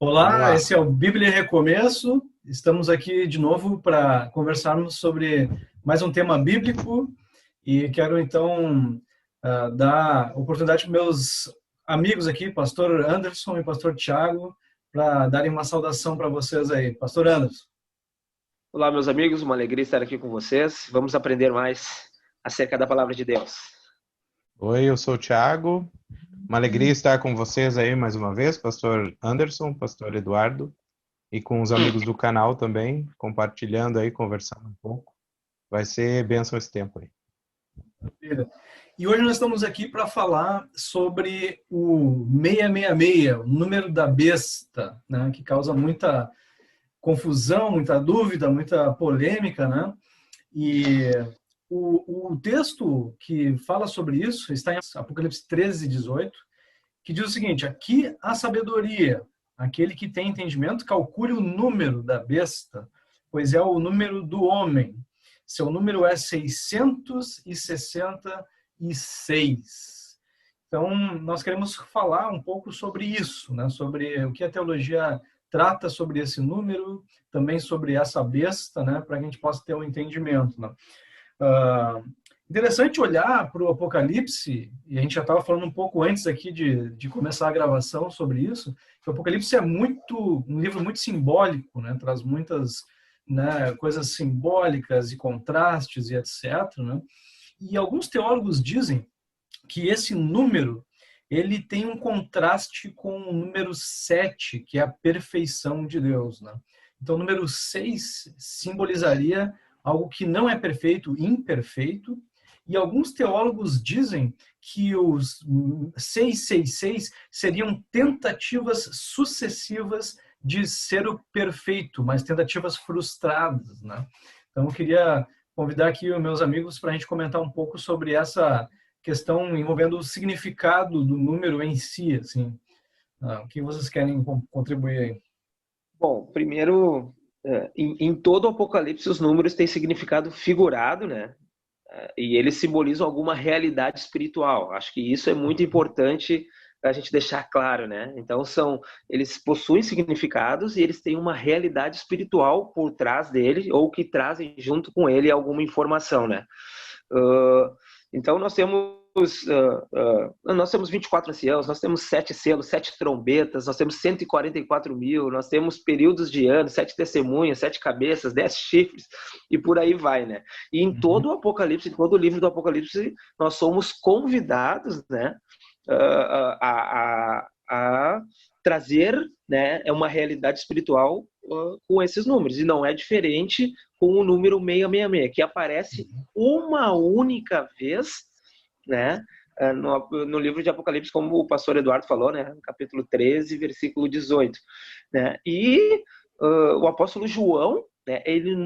Vamos Olá, lá. esse é o Bíblia em Recomeço. Estamos aqui de novo para conversarmos sobre mais um tema bíblico e quero então dar oportunidade para meus amigos aqui, Pastor Anderson e Pastor Tiago, para darem uma saudação para vocês aí. Pastor Anderson. Olá, meus amigos, uma alegria estar aqui com vocês. Vamos aprender mais acerca da palavra de Deus. Oi, eu sou o Thiago. Uma alegria estar com vocês aí mais uma vez, Pastor Anderson, Pastor Eduardo, e com os amigos do canal também, compartilhando aí, conversando um pouco. Vai ser bênção esse tempo aí. E hoje nós estamos aqui para falar sobre o 666, o número da besta, né, que causa muita confusão, muita dúvida, muita polêmica, né? E o texto que fala sobre isso está em Apocalipse 13, 18, que diz o seguinte: aqui a sabedoria, aquele que tem entendimento, calcule o número da besta, pois é o número do homem. Seu número é 666. Então, nós queremos falar um pouco sobre isso, né? Sobre o que a teologia trata sobre esse número, também sobre essa besta, né? Para que a gente possa ter um entendimento, né? Interessante olhar para o Apocalipse, e a gente já estava falando um pouco antes aqui de começar a gravação sobre isso, que o Apocalipse é um livro muito simbólico, né? Traz muitas, né, coisas simbólicas e contrastes e etc., né? E alguns teólogos dizem que esse número ele tem um contraste com o número 7, que é a perfeição de Deus, né? Então, o número 6 simbolizaria algo que não é perfeito, imperfeito, e alguns teólogos dizem que os 666 seriam tentativas sucessivas de ser o perfeito, mas tentativas frustradas, né? Então, eu queria convidar aqui os meus amigos para a gente comentar um pouco sobre essa questão envolvendo o significado do número em si, assim. O que vocês querem contribuir aí? Bom, primeiro, em todo o Apocalipse, os números têm significado figurado, né? E eles simbolizam alguma realidade espiritual. Acho que isso é muito importante a gente deixar claro, né? Então, eles possuem significados e eles têm uma realidade espiritual por trás dele, ou que trazem junto com ele alguma informação, né? Então, nós temos 24 anciãos, nós temos 7 selos, 7 trombetas, nós temos 144 mil, nós temos períodos de ano, 7 testemunhas, 7 cabeças, 10 chifres, e por aí vai, né? E em todo o Apocalipse, em todo o livro do Apocalipse, nós somos convidados, né, a trazer, né, uma realidade espiritual com esses números, e não é diferente com o número 666, que aparece uma única vez, né, no livro de Apocalipse, como o pastor Eduardo falou, né, no capítulo 13, versículo 18. Né, e o apóstolo João, né, ele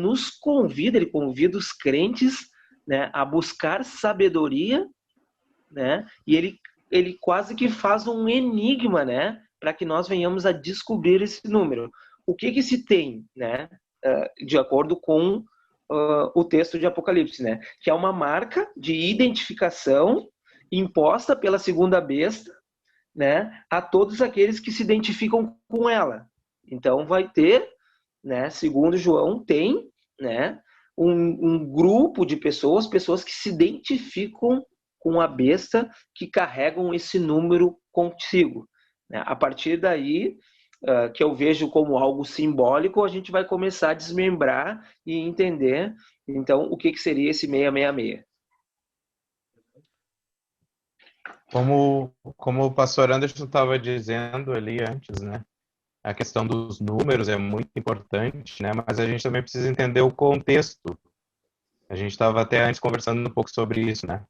convida os crentes, né, a buscar sabedoria, né, e ele quase que faz um enigma, né, para que nós venhamos a descobrir esse número. O que se tem, né, de acordo com o texto de Apocalipse, né, que é uma marca de identificação imposta pela segunda besta, né, a todos aqueles que se identificam com ela. Então vai ter, né, segundo João, tem, né, um grupo de pessoas que se identificam com a besta, que carregam esse número consigo. Né? A partir daí, que eu vejo como algo simbólico, a gente vai começar a desmembrar e entender, então, o que seria esse 666. Como o pastor Anderson estava dizendo ali antes, né? A questão dos números é muito importante, né? Mas a gente também precisa entender o contexto. A gente estava até antes conversando um pouco sobre isso, né?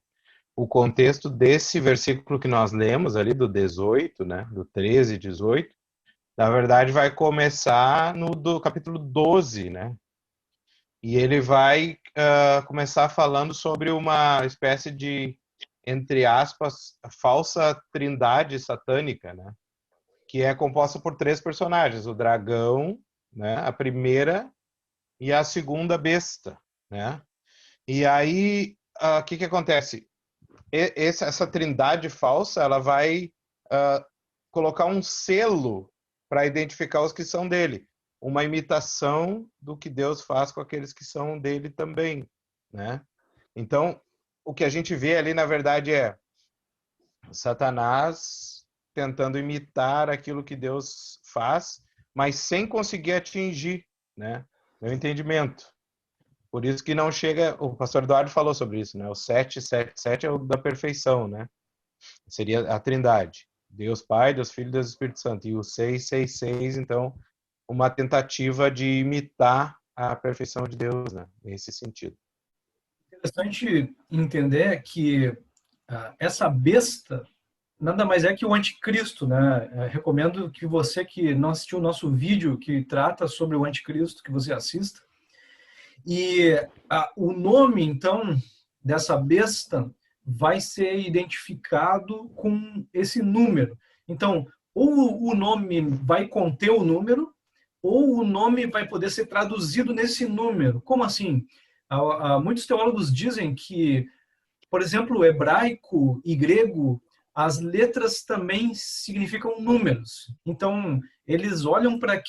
O contexto desse versículo que nós lemos ali, do 18, né? Do 13 e 18, na verdade vai começar do capítulo 12, né? E ele vai começar falando sobre uma espécie de, entre aspas, falsa trindade satânica, né? Que é composta por 3 personagens: o dragão, né? A primeira e a segunda besta, né? E aí, o que acontece? Essa trindade falsa, ela vai colocar um selo para identificar os que são dele. Uma imitação do que Deus faz com aqueles que são dele também, né? Então, o que a gente vê ali, na verdade, é Satanás tentando imitar aquilo que Deus faz, mas sem conseguir atingir, né, meu entendimento. Por isso que não chega, o pastor Eduardo falou sobre isso, né? O 777 é o da perfeição, né? Seria a Trindade. Deus Pai, Deus Filho e Deus Espírito Santo. E o 666, então, uma tentativa de imitar a perfeição de Deus, né? Nesse sentido. Interessante entender que essa besta nada mais é que o anticristo, né? Recomendo que você que não assistiu o nosso vídeo que trata sobre o anticristo, que você assista. E o nome, então, dessa besta vai ser identificado com esse número. Então, ou o nome vai conter o número, ou o nome vai poder ser traduzido nesse número. Como assim? Muitos teólogos dizem que, por exemplo, hebraico e grego, as letras também significam números. Então, eles olham para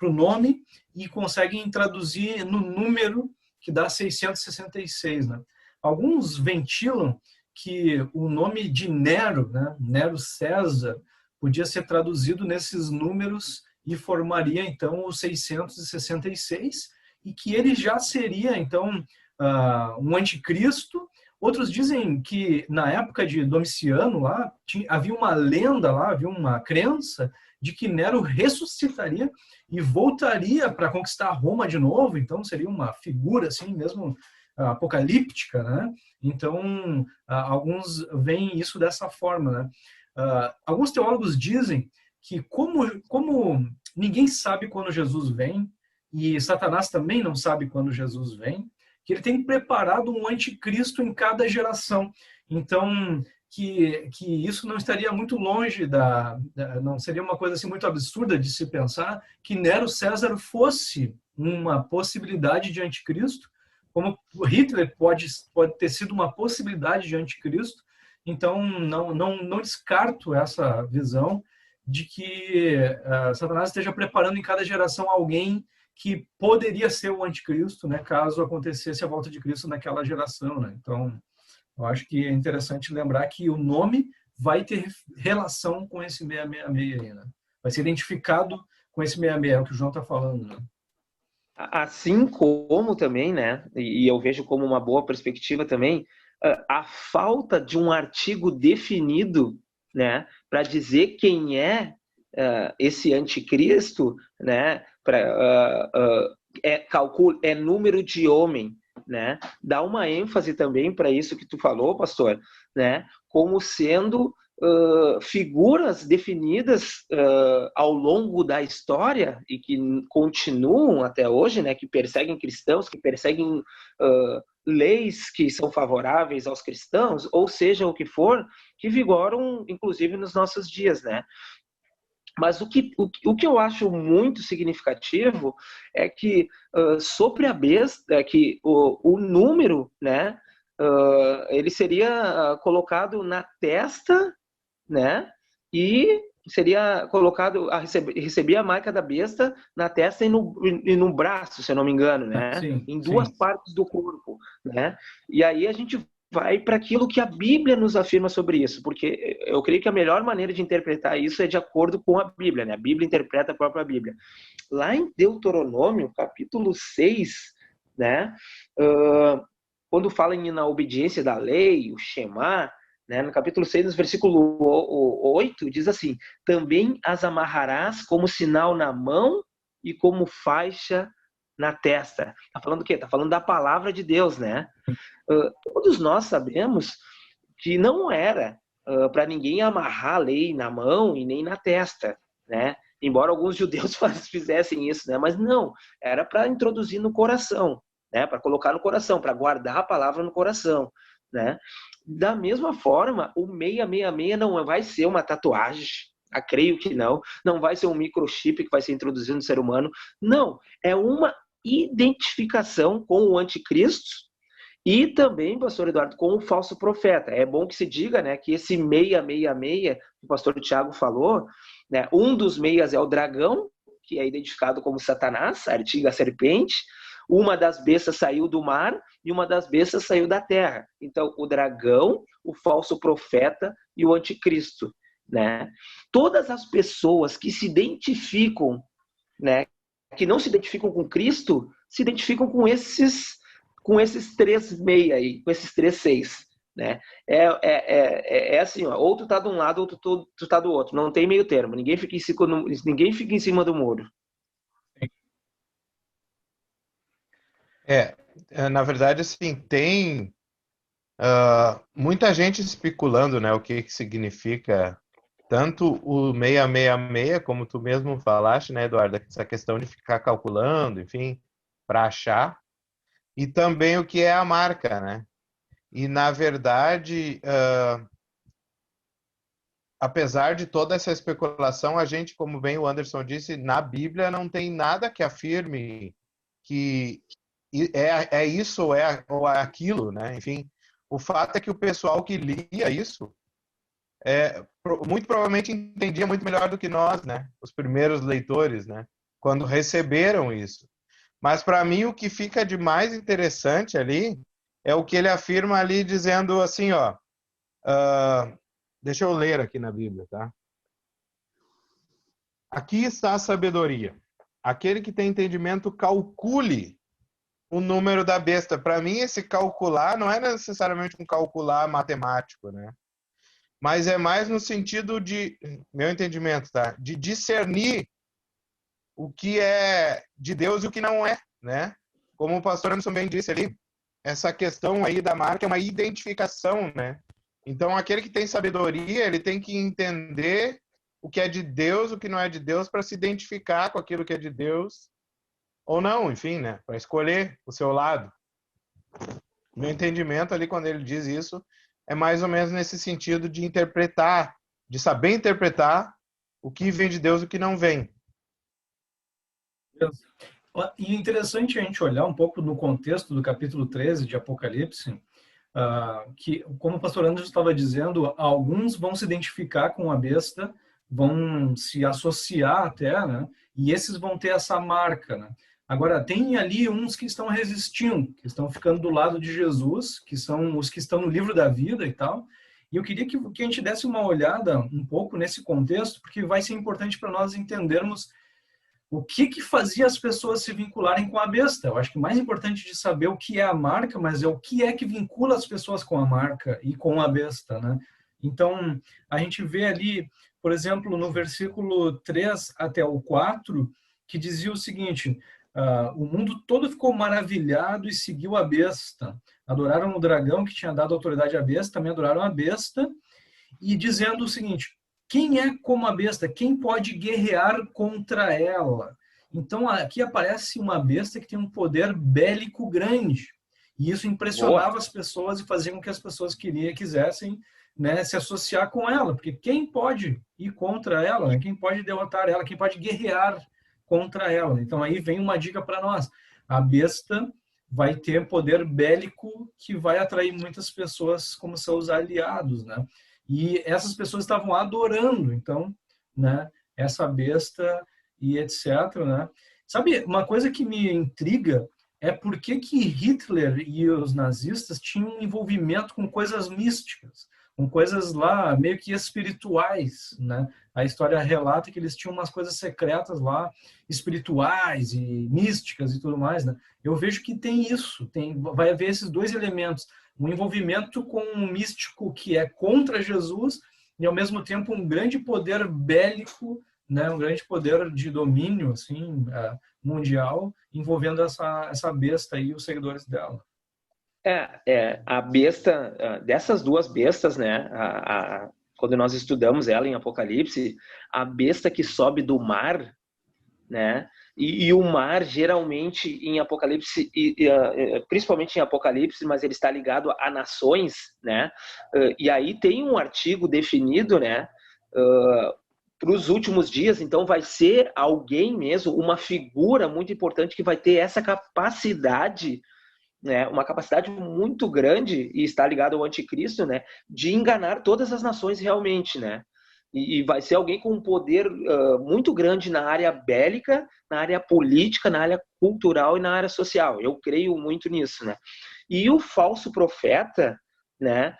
o nome e conseguem traduzir no número que dá 666. Né? Alguns ventilam que o nome de Nero, né, Nero César, podia ser traduzido nesses números e formaria, então, o 666, e que ele já seria, então, um anticristo. Outros dizem que na época de Domiciano lá havia uma lenda lá, havia uma crença de que Nero ressuscitaria e voltaria para conquistar Roma de novo. Então seria uma figura assim mesmo apocalíptica, né? Então alguns veem isso dessa forma, né? Alguns teólogos dizem que como ninguém sabe quando Jesus vem e Satanás também não sabe quando Jesus vem, que ele tem preparado um anticristo em cada geração. Então, que isso não estaria muito longe não seria uma coisa assim muito absurda de se pensar que Nero César fosse uma possibilidade de anticristo, como Hitler pode ter sido uma possibilidade de anticristo. Então, não descarto essa visão de que Satanás esteja preparando em cada geração alguém que poderia ser o anticristo, né, caso acontecesse a volta de Cristo naquela geração, né? Então, eu acho que é interessante lembrar que o nome vai ter relação com esse 666 aí, né? Vai ser identificado com esse 666, é o que o João está falando, né? Assim como também, né, e eu vejo como uma boa perspectiva também, a falta de um artigo definido, né, para dizer quem é esse anticristo, né, é número de homem, né? Dá uma ênfase também para isso que tu falou, pastor, né? Como sendo figuras definidas ao longo da história e que continuam até hoje, né? Que perseguem cristãos, que perseguem leis que são favoráveis aos cristãos, ou seja, o que for, que vigoram, inclusive, nos nossos dias, né? Mas o que eu acho muito significativo é que sobre a besta, que o número, né, ele seria colocado na testa, né, e seria colocado receber a marca da besta na testa e no braço, se eu não me engano, né, sim, em duas partes do corpo, né. E aí a gente vai para aquilo que a Bíblia nos afirma sobre isso, porque eu creio que a melhor maneira de interpretar isso é de acordo com a Bíblia, né? A Bíblia interpreta a própria Bíblia. Lá em Deuteronômio, capítulo 6, né? Quando fala na obediência da lei, o Shema, né? No capítulo 6, no versículo 8, diz assim: também as amarrarás como sinal na mão e como faixa na testa. Tá falando o quê? Tá falando da palavra de Deus, né? Todos nós sabemos que não era para ninguém amarrar a lei na mão e nem na testa, né? Embora alguns judeus fizessem isso, né? Mas não, era para introduzir no coração, né? Para colocar no coração, para guardar a palavra no coração, né? Da mesma forma, o 666 não vai ser uma tatuagem, creio que não vai ser um microchip que vai ser introduzido no ser humano, não, é uma identificação com o anticristo E também, pastor Eduardo, com o falso profeta. É bom que se diga, né, que esse 666 que o pastor Tiago falou, né, um dos meias é o dragão, que é identificado como Satanás, a antiga serpente. Uma das bestas saiu do mar e uma das bestas saiu da terra. Então, o dragão, o falso profeta e o anticristo, né? Todas as pessoas que se identificam, né, que não se identificam com Cristo, se identificam com esses 3,6 aí, com esses 3,6, né? É assim, ó, ou tu tá de um lado ou tu tá do outro, não tem meio termo, ninguém fica em cima do muro. Na verdade, assim, tem muita gente especulando, né, o que significa tanto o 666, como tu mesmo falaste, né, Eduardo, essa questão de ficar calculando, enfim, para achar, e também o que é a marca, né? E, na verdade, apesar de toda essa especulação, a gente, como bem o Anderson disse, na Bíblia não tem nada que afirme que é isso ou é aquilo, né? Enfim, o fato é que o pessoal que lia isso muito provavelmente entendia muito melhor do que nós, né? Os primeiros leitores, né? Quando receberam isso. Mas para mim o que fica de mais interessante ali é o que ele afirma ali dizendo assim, ó, deixa eu ler aqui na Bíblia, tá? Aqui está a sabedoria. Aquele que tem entendimento calcule o número da besta. Para mim esse calcular não é necessariamente um calcular matemático, né? Mas é mais no sentido de, meu entendimento, tá? De discernir o que é de Deus e o que não é, né? Como o pastor Anderson bem disse ali, essa questão aí da marca é uma identificação, né? Então, aquele que tem sabedoria, ele tem que entender o que é de Deus, o que não é de Deus, para se identificar com aquilo que é de Deus ou não, enfim, né? Para escolher o seu lado. Meu entendimento ali, quando ele diz isso, é mais ou menos nesse sentido de interpretar, de saber interpretar o que vem de Deus e o que não vem. E interessante a gente olhar um pouco no contexto do capítulo 13 de Apocalipse, que, como o pastor Anderson estava dizendo, alguns vão se identificar com a besta, vão se associar até, né? E esses vão ter essa marca, né? Agora, tem ali uns que estão resistindo, que estão ficando do lado de Jesus, que são os que estão no livro da vida e tal. E eu queria que a gente desse uma olhada um pouco nesse contexto, porque vai ser importante para nós entendermos o que fazia as pessoas se vincularem com a besta. Eu acho que o mais importante de saber o que é a marca, mas é o que é que vincula as pessoas com a marca e com a besta, né? Então, a gente vê ali, por exemplo, no versículo 3 até o 4, que dizia o seguinte: o mundo todo ficou maravilhado e seguiu a besta. Adoraram o dragão que tinha dado autoridade à besta, também adoraram a besta, e dizendo o seguinte: quem é como a besta? Quem pode guerrear contra ela? Então, aqui aparece uma besta que tem um poder bélico grande. E isso impressionava as pessoas e fazia com que as pessoas quisessem, né, se associar com ela. Porque quem pode ir contra ela? Né? Quem pode derrotar ela? Quem pode guerrear contra ela? Então, aí vem uma dica para nós. A besta vai ter poder bélico que vai atrair muitas pessoas como seus aliados, né? E essas pessoas estavam adorando, então, né, essa besta e etc, né? Sabe, uma coisa que me intriga é por que Hitler e os nazistas tinham um envolvimento com coisas místicas, com coisas lá meio que espirituais, né? A história relata que eles tinham umas coisas secretas lá, espirituais e místicas e tudo mais, né? Eu vejo que tem isso, vai haver esses dois elementos, um envolvimento com um místico que é contra Jesus e, ao mesmo tempo, um grande poder bélico, né, um grande poder de domínio assim, mundial, envolvendo essa besta e os seguidores dela. A besta, dessas duas bestas, né, quando nós estudamos ela em Apocalipse, a besta que sobe do mar, né, e o mar geralmente em Apocalipse, principalmente em Apocalipse, mas ele está ligado a nações, né, e aí tem um artigo definido, né, para os últimos dias, então vai ser alguém mesmo, uma figura muito importante que vai ter essa capacidade né, uma capacidade muito grande, e está ligado ao anticristo, né, de enganar todas as nações realmente, né? E vai ser alguém com um poder muito grande na área bélica, na área política, na área cultural e na área social. Eu creio muito nisso, né? E o falso profeta, né,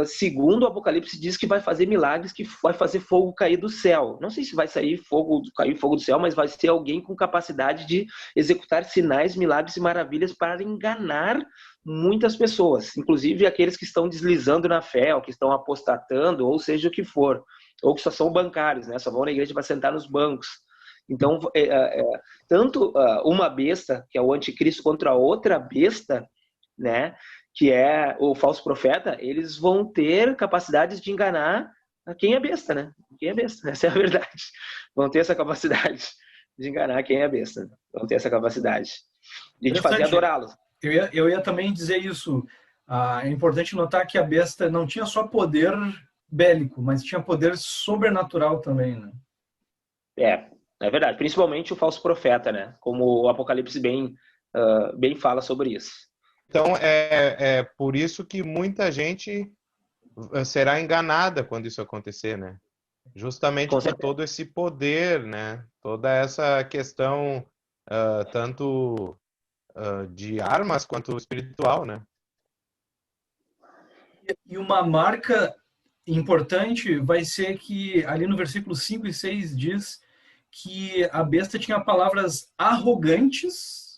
segundo o Apocalipse, diz que vai fazer milagres, que vai fazer fogo cair do céu. Não sei se vai cair fogo do céu, mas vai ser alguém com capacidade de executar sinais, milagres e maravilhas para enganar muitas pessoas, inclusive aqueles que estão deslizando na fé, ou que estão apostatando, ou seja o que for, ou que só são bancários, né? Só vão na igreja para sentar nos bancos. Então, tanto uma besta, que é o anticristo, contra a outra besta, né, que é o falso profeta, eles vão ter capacidades de enganar quem é besta, né? Quem é besta, essa é a verdade. Vão ter essa capacidade de enganar quem é besta. Vão ter essa capacidade de te fazer adorá-los. Eu ia também dizer isso. É importante notar que a besta não tinha só poder bélico, mas tinha poder sobrenatural também, né? É verdade. Principalmente o falso profeta, né? Como o Apocalipse bem fala sobre isso. Então, é por isso que muita gente será enganada quando isso acontecer, né? Justamente por todo esse poder, né? Toda essa questão, tanto de armas quanto espiritual, né? E uma marca importante vai ser que ali no versículo 5 e 6 diz que a besta tinha palavras arrogantes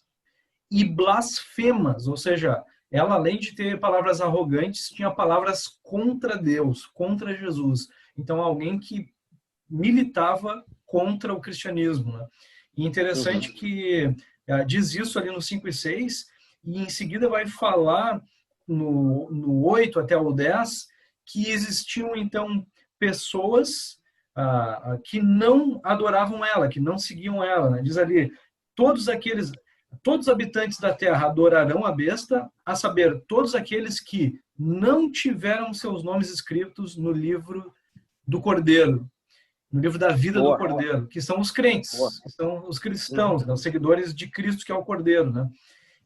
e blasfemas, ou seja, ela além de ter palavras arrogantes, tinha palavras contra Deus, contra Jesus. Então alguém que militava contra o cristianismo, né? E interessante que diz isso ali no 5 e 6, e em seguida vai falar no 8 até o 10, que existiam então pessoas que não adoravam ela, que não seguiam ela, né? Diz ali, todos os habitantes da terra adorarão a besta, a saber, todos aqueles que não tiveram seus nomes escritos no livro do Cordeiro, no livro da vida do Cordeiro, que são os crentes, que são os cristãos, né, os seguidores de Cristo, que é o Cordeiro, né?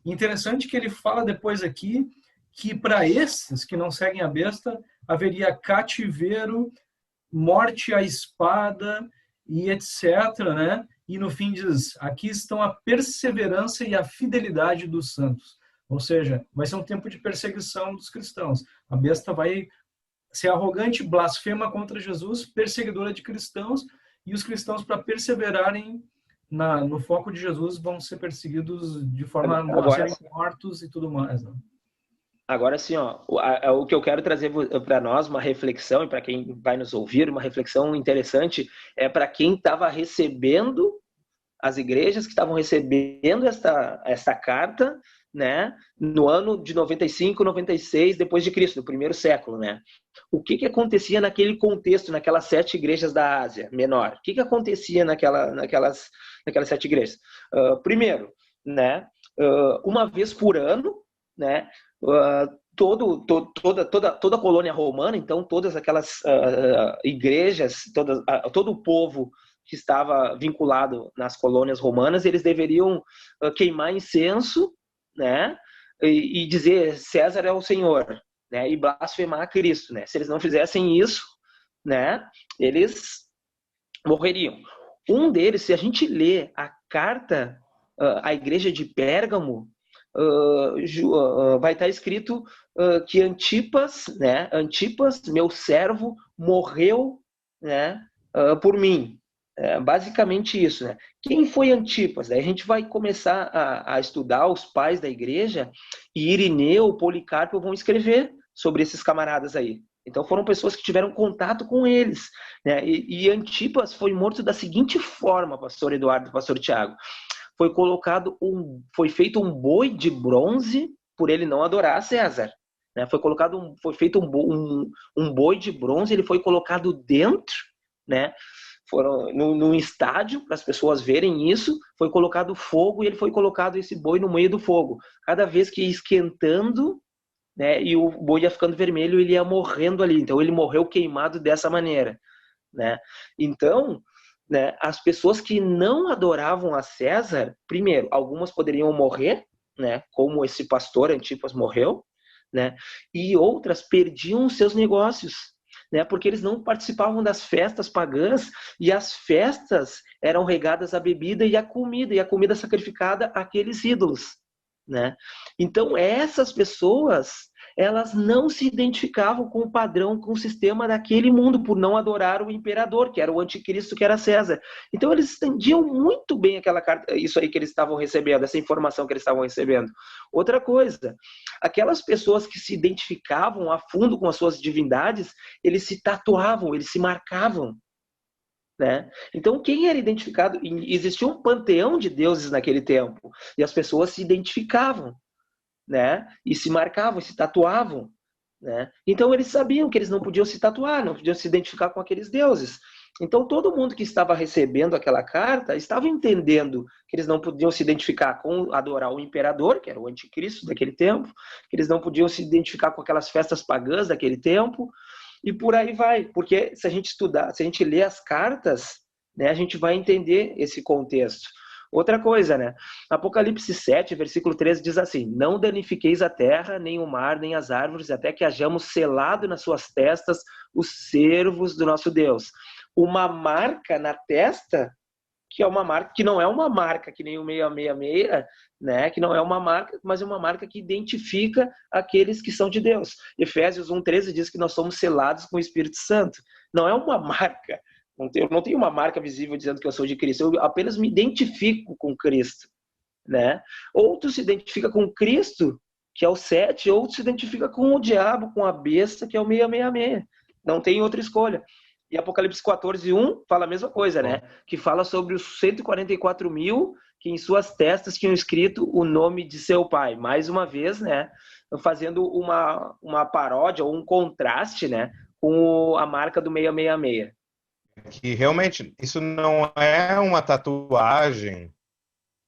Interessante que ele fala depois aqui que para esses que não seguem a besta, haveria cativeiro, morte à espada e etc, né? E no fim diz, aqui estão a perseverança e a fidelidade dos santos. Ou seja, vai ser um tempo de perseguição dos cristãos. A besta vai ser arrogante, blasfema contra Jesus, perseguidora de cristãos, e os cristãos, para perseverarem no foco de Jesus, vão ser perseguidos de forma a serem mortos e tudo mais, né? Agora, assim, o que eu quero trazer para nós, uma reflexão, e para quem vai nos ouvir, uma reflexão interessante, é para quem estava recebendo, as igrejas que estavam recebendo esta carta, né, no ano de 95, 96 depois de Cristo, no primeiro século, né? O que acontecia naquele contexto, naquelas 7 igrejas da Ásia Menor? O que acontecia naquelas 7 igrejas? Primeiro, né, uma vez por ano, né, toda a colônia romana, então todas aquelas igrejas, todo o povo que estava vinculado nas colônias romanas, eles deveriam queimar incenso, né, e dizer César é o Senhor, né, e blasfemar a Cristo, né? Se eles não fizessem isso, né, eles morreriam. Um deles, se a gente lê a carta à igreja de Pérgamo, vai estar escrito que Antipas, né, Antipas, meu servo, morreu, né, por mim. Basicamente isso, né? Quem foi Antipas? Daí a gente vai começar a estudar os pais da igreja, e Irineu, Policarpo vão escrever sobre esses camaradas aí. Então foram pessoas que tiveram contato com eles, né? E Antipas foi morto da seguinte forma, pastor Eduardo, pastor Tiago. Foi feito um boi de bronze por ele não adorar a César, né? Foi feito um boi de bronze, ele foi colocado dentro, né? Foram num estádio para as pessoas verem isso, foi colocado fogo e ele foi colocado esse boi no meio do fogo. Cada vez que ia esquentando, né, e o boi ia ficando vermelho, ele ia morrendo ali. Então ele morreu queimado dessa maneira, né? Então, né, as pessoas que não adoravam a César, primeiro, algumas poderiam morrer, né? Como esse pastor Antipas morreu, né? E outras perdiam seus negócios, né? Porque eles não participavam das festas pagãs, e as festas eram regadas à bebida e à comida sacrificada àqueles ídolos, né? Então essas pessoas, elas não se identificavam com o padrão, com o sistema daquele mundo, por não adorar o imperador, que era o anticristo, que era César. Então eles entendiam muito bem aquela carta, isso aí que eles estavam recebendo, essa informação que eles estavam recebendo. Outra coisa, aquelas pessoas que se identificavam a fundo com as suas divindades, eles se tatuavam, eles se marcavam, né? Então quem era identificado, existia um panteão de deuses naquele tempo, e as pessoas se identificavam, né? E se marcavam, se tatuavam, né? Então eles sabiam que eles não podiam se tatuar, não podiam se identificar com aqueles deuses. Então todo mundo que estava recebendo aquela carta estava entendendo que eles não podiam se identificar com adorar o imperador, que era o anticristo daquele tempo, que eles não podiam se identificar com aquelas festas pagãs daquele tempo, e por aí vai. Porque se a gente estudar, se a gente ler as cartas, né, a gente vai entender esse contexto. Outra coisa, né? Apocalipse 7, versículo 13 diz assim: não danifiqueis a terra, nem o mar, nem as árvores, até que hajamos selado nas suas testas os servos do nosso Deus. Uma marca na testa, que é uma marca, que não é uma marca que nem o 666, né? Que não é uma marca, mas é uma marca que identifica aqueles que são de Deus. Efésios 1:13 diz que nós somos selados com o Espírito Santo. Não é uma marca. Eu não tenho uma marca visível dizendo que eu sou de Cristo, eu apenas me identifico com Cristo, né? Outro se identifica com Cristo, que é o 7, outro se identifica com o diabo, com a besta, que é o 666. Não tem outra escolha. E Apocalipse 14:1 fala a mesma coisa, né? Que fala sobre os 144 mil que em suas testas tinham escrito o nome de seu pai. Mais uma vez, né? Fazendo uma paródia ou um contraste, né? Com a marca do 666. Que realmente isso não é uma tatuagem,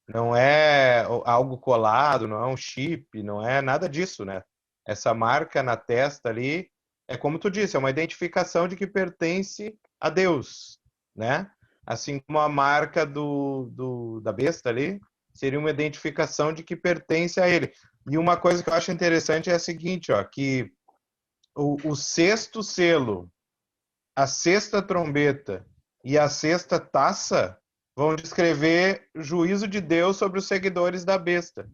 não é algo colado, não é um chip, não é nada disso, né? Essa marca na testa ali é como tu disse, é uma identificação de que pertence a Deus, né? Assim como a marca da besta ali seria uma identificação de que pertence a Ele. E uma coisa que eu acho interessante é a seguinte, ó, que o sexto selo, a sexta trombeta e a sexta taça vão descrever o juízo de Deus sobre os seguidores da besta.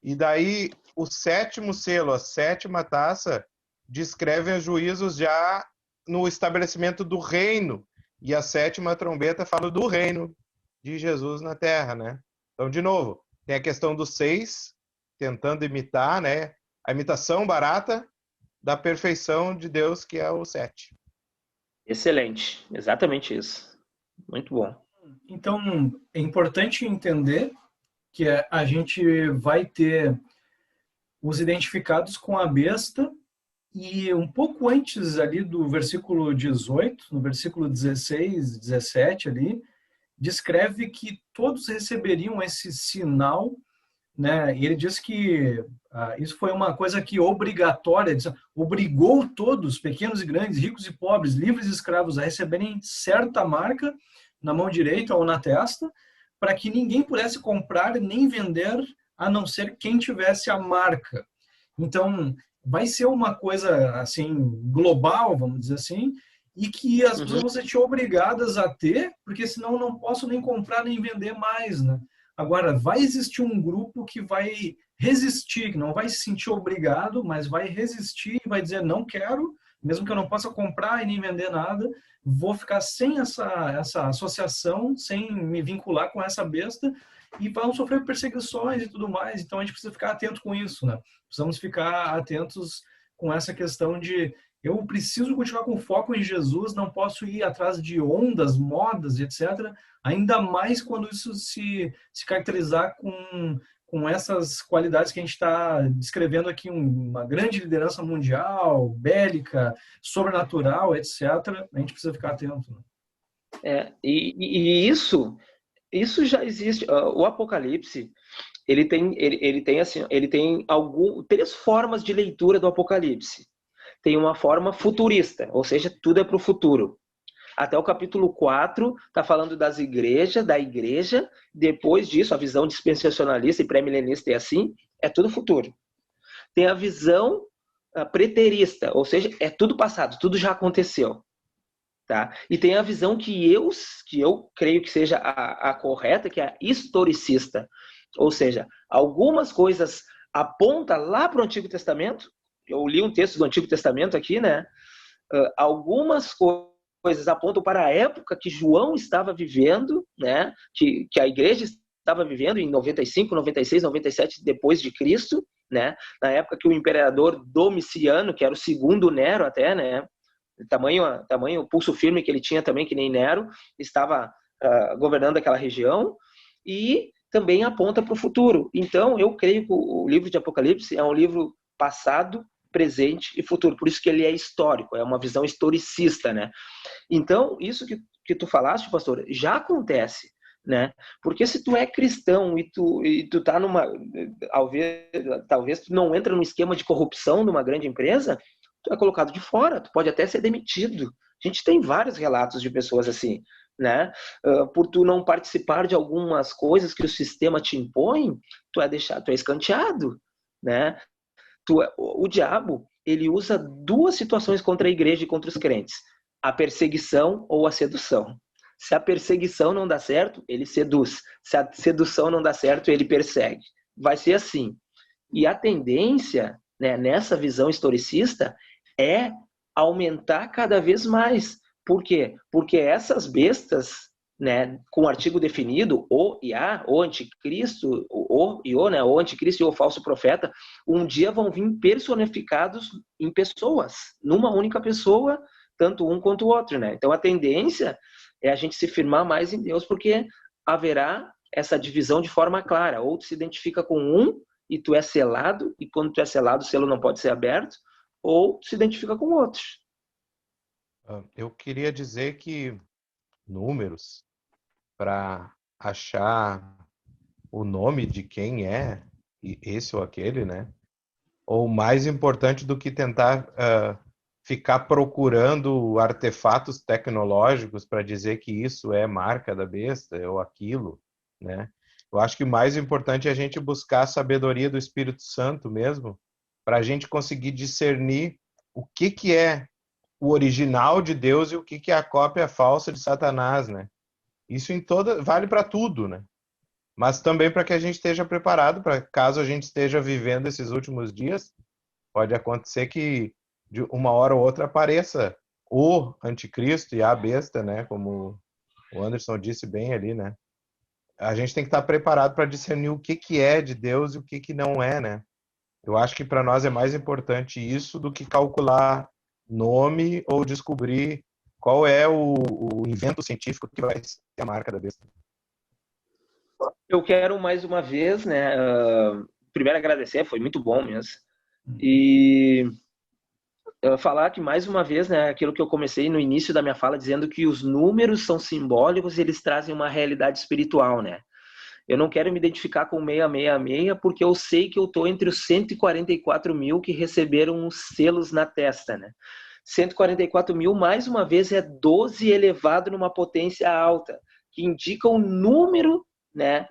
E daí o sétimo selo, a sétima taça, descreve os juízos já no estabelecimento do reino. E a sétima trombeta fala do reino de Jesus na terra, né? Então, de novo, tem a questão dos 6, tentando imitar, né? A imitação barata da perfeição de Deus, que é o 7. Excelente, exatamente isso. Muito bom. Então, é importante entender que a gente vai ter os identificados com a besta, e um pouco antes ali do versículo 18, no versículo 16, 17 ali, descreve que todos receberiam esse sinal, né? E ele diz que isso foi uma coisa que obrigatória, obrigou todos, pequenos e grandes, ricos e pobres, livres e escravos, a receberem certa marca na mão direita ou na testa, para que ninguém pudesse comprar nem vender, a não ser quem tivesse a marca. Então, vai ser uma coisa assim global, vamos dizer assim, e que as pessoas vão ser obrigadas a ter, porque senão eu não posso nem comprar nem vender mais, né? Agora, vai existir um grupo que vai resistir, que não vai se sentir obrigado, mas vai resistir e vai dizer, não quero, mesmo que eu não possa comprar e nem vender nada, vou ficar sem essa associação, sem me vincular com essa besta, e vão sofrer perseguições e tudo mais. Então, a gente precisa ficar atento com isso, né? Precisamos ficar atentos com essa questão de eu preciso continuar com foco em Jesus, não posso ir atrás de ondas, modas, etc. Ainda mais quando isso se caracterizar com essas qualidades que a gente está descrevendo aqui, uma grande liderança mundial, bélica, sobrenatural, etc. A gente precisa ficar atento. Né? E isso já existe. O Apocalipse, ele tem 3 formas de leitura do Apocalipse. Tem uma forma futurista, ou seja, tudo é para o futuro. Até o capítulo 4 está falando das igrejas, da igreja. Depois disso, a visão dispensacionalista e pré-milenista é assim, é tudo futuro. Tem a visão preterista, ou seja, é tudo passado, tudo já aconteceu. Tá? E tem a visão que eu creio que seja a correta, que é a historicista. Ou seja, algumas coisas apontam lá para o Antigo Testamento. Eu li um texto do Antigo Testamento aqui, né? Algumas coisas apontam para a época que João estava vivendo, né? Que a igreja estava vivendo em 95, 96, 97 depois de Cristo, né? Na época que o imperador Domiciano, que era o segundo Nero até, né? Tamanho pulso firme que ele tinha também, que nem Nero, estava governando aquela região, e também aponta para o futuro. Então, eu creio que o livro de Apocalipse é um livro passado, presente e futuro. Por isso que ele é histórico, é uma visão historicista, né? Então, isso que tu falaste, pastor, já acontece, né? Porque se tu é cristão e tu tá talvez tu não entra num esquema de corrupção numa grande empresa, tu é colocado de fora, tu pode até ser demitido. A gente tem vários relatos de pessoas assim, né? Por tu não participar de algumas coisas que o sistema te impõe, tu é escanteado, né? O diabo, ele usa duas situações contra a igreja e contra os crentes: a perseguição ou a sedução. Se a perseguição não dá certo, ele seduz. Se a sedução não dá certo, ele persegue. Vai ser assim. E a tendência, né, nessa visão historicista, é aumentar cada vez mais. Por quê? Porque essas bestas, né, com artigo definido, o e a, o anticristo, o e o, né, o anticristo e o falso profeta, um dia vão vir personificados em pessoas, numa única pessoa, tanto um quanto o outro, né? Então a tendência é a gente se firmar mais em Deus, porque haverá essa divisão de forma clara. Ou tu se identifica com um e tu é selado, e quando tu é selado o selo não pode ser aberto, ou tu se identifica com outros. Eu queria dizer que números, para achar o nome de quem é esse ou aquele, né? Ou mais importante do que tentar ficar procurando artefatos tecnológicos para dizer que isso é marca da besta ou aquilo, né? Eu acho que o mais importante é a gente buscar a sabedoria do Espírito Santo mesmo, para a gente conseguir discernir o que é o original de Deus e o que é a cópia falsa de Satanás, né? Isso vale para tudo, né? Mas também para que a gente esteja preparado para caso a gente esteja vivendo esses últimos dias, pode acontecer que de uma hora ou outra apareça o anticristo e a besta, né? Como o Anderson disse bem ali, né? A gente tem que estar preparado para discernir o que é de Deus e o que não é, né? Eu acho que para nós é mais importante isso do que calcular nome ou descobrir qual é o invento científico que vai ser a marca da besta. Eu quero mais uma vez, né? Primeiro agradecer, foi muito bom mesmo. E falar que mais uma vez, né? Aquilo que eu comecei no início da minha fala dizendo que os números são simbólicos e eles trazem uma realidade espiritual, né? Eu não quero me identificar com 666 porque eu sei que eu estou entre os 144 mil que receberam os selos na testa, né? 144 mil, mais uma vez, é 12 elevado numa potência alta, que indica um número, né,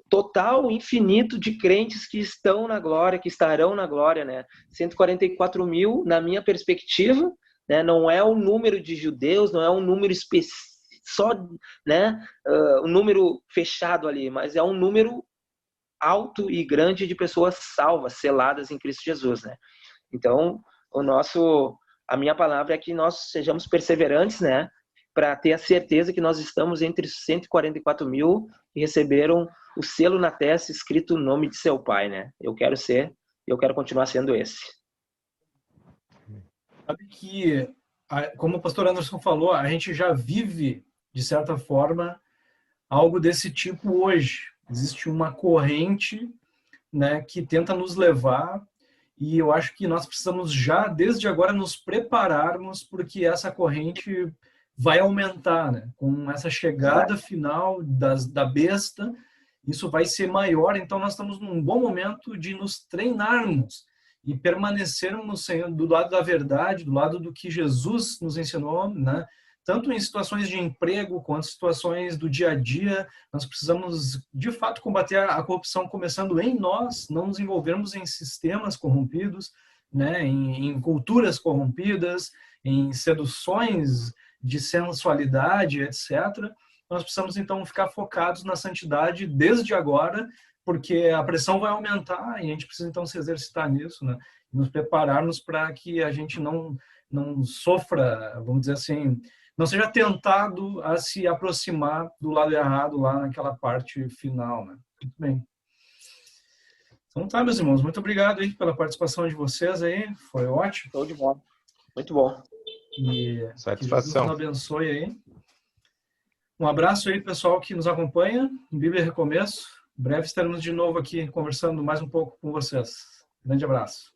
total, infinito de crentes que estão na glória, que estarão na glória, né? 144 mil, na minha perspectiva, né, não é um número de judeus, não é um número específico, só, né, um número fechado ali, mas é um número alto e grande de pessoas salvas, seladas em Cristo Jesus, né? Então, a minha palavra é que nós sejamos perseverantes, né, para ter a certeza que nós estamos entre os 144 mil que receberam o selo na testa escrito o nome de seu Pai, né? Eu quero continuar sendo esse. Sabe que, como o pastor Anderson falou, a gente já vive, de certa forma, algo desse tipo hoje. Existe uma corrente, né, que tenta nos levar, e eu acho que nós precisamos já, desde agora, nos prepararmos, porque essa corrente vai aumentar, né? Com essa chegada final da besta, isso vai ser maior, então nós estamos num bom momento de nos treinarmos e permanecermos do lado da verdade, do lado do que Jesus nos ensinou, né? tanto em situações de emprego quanto situações do dia a dia. Nós precisamos, de fato, combater a corrupção começando em nós, não nos envolvermos em sistemas corrompidos, né, em culturas corrompidas, em seduções de sensualidade, etc. Nós precisamos, então, ficar focados na santidade desde agora, porque a pressão vai aumentar e a gente precisa, então, se exercitar nisso, né? Nos prepararmos para que a gente não sofra, vamos dizer assim, não seja tentado a se aproximar do lado errado lá naquela parte final, né? Muito bem. Então tá, meus irmãos, muito obrigado aí pela participação de vocês aí, foi ótimo. Show de bola. Muito bom. E Satisfação. que Jesus nos abençoe aí. Um abraço aí, pessoal que nos acompanha em Bíblia Recomeço. Em breve estaremos de novo aqui conversando mais um pouco com vocês. Grande abraço.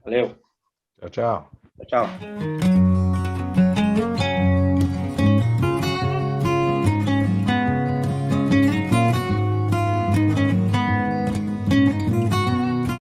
Valeu. Tchau, tchau. Tchau, tchau.